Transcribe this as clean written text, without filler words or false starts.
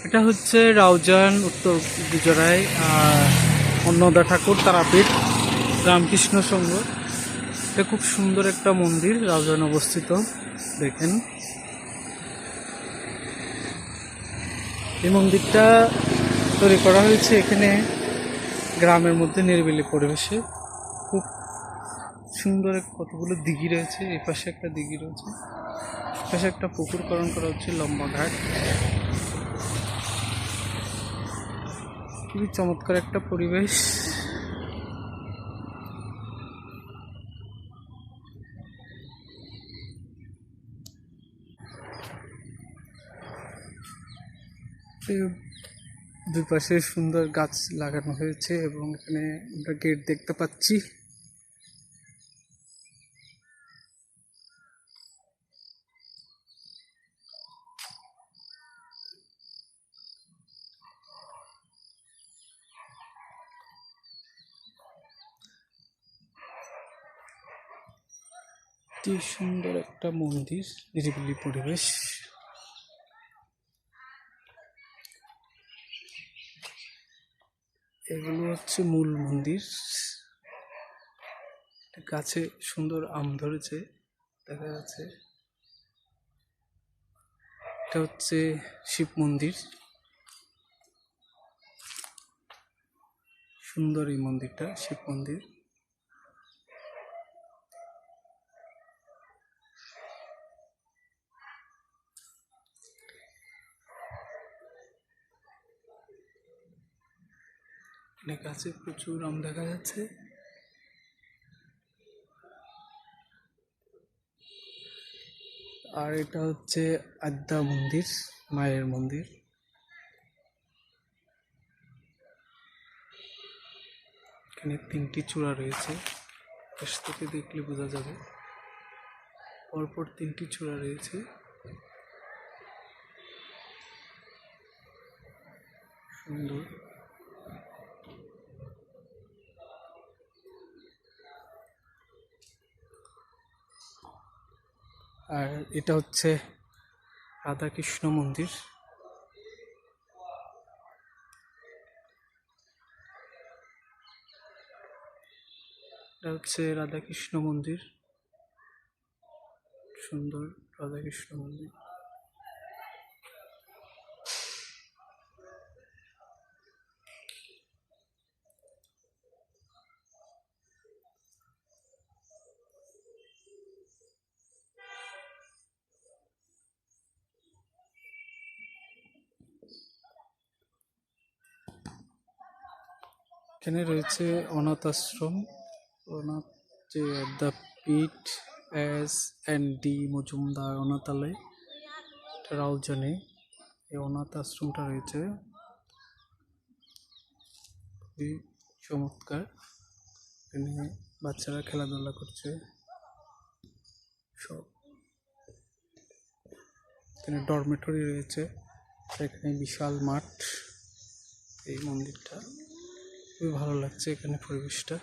এটা হচ্ছে রাউজান উত্তর গুজরায় অন্নদা ঠাকুর তারাপীঠ রামকৃষ্ণ সংঘ। এটা খুব সুন্দর একটা মন্দির, রাউজান অবস্থিত। দেখেন এই মন্দিরটা তৈরি করা হয়েছে এখানে গ্রামের মধ্যে নিরিবিলি পরিবেশে। খুব সুন্দর কতগুলো দিঘি রয়েছে, এই পাশে একটা দিঘি রয়েছে, পাশে একটা পুকুর খনন করা হচ্ছে, লম্বা ঘাট। খুবই চমৎকার একটা পরিবেশ। দুই পাশে সুন্দর গাছ লাগানো হয়েছে এবং এখানে আমরা গেট দেখতে পাচ্ছি। কি সুন্দর একটা মন্দির, নিরিবিলি পরিবেশ। এগুলো হচ্ছে মূল মন্দির। গাছে সুন্দর আম ধরেছে দেখা যাচ্ছে। এটা হচ্ছে শিব মন্দির। সুন্দর এই মন্দিরটা, শিব মন্দির। এখানে গাছে প্রচুর আম দেখা যাচ্ছে। আর এটা হচ্ছে আদ্যা মন্দির, মায়ের মন্দির। এখানে 3টি চূড়া রয়েছে, পাশ থেকে দেখলে বোঝা যাবে। পরপর 3টি চূড়া রয়েছে। সুন্দর। আর এটা হচ্ছে রাধাকৃষ্ণ মন্দির। এটা হচ্ছে রাধাকৃষ্ণ মন্দির, সুন্দর রাধাকৃষ্ণ মন্দির। এখানে রয়েছে অনাথ আশ্রম, অনাথ যে বিদ্যাপীঠ S&D মজুমদার অনাথালয়, রাউজানে এই অনাথ আশ্রমটা রয়েছে। খুবই চমৎকার। এখানে বাচ্চারা খেলাধুলা করছে সব। এখানে ডরমেটরি রয়েছে, এখানে বিশাল মাঠ। এই মন্দিরটা খুবই ভালো লাগছে, এখানে পরিবেশটা।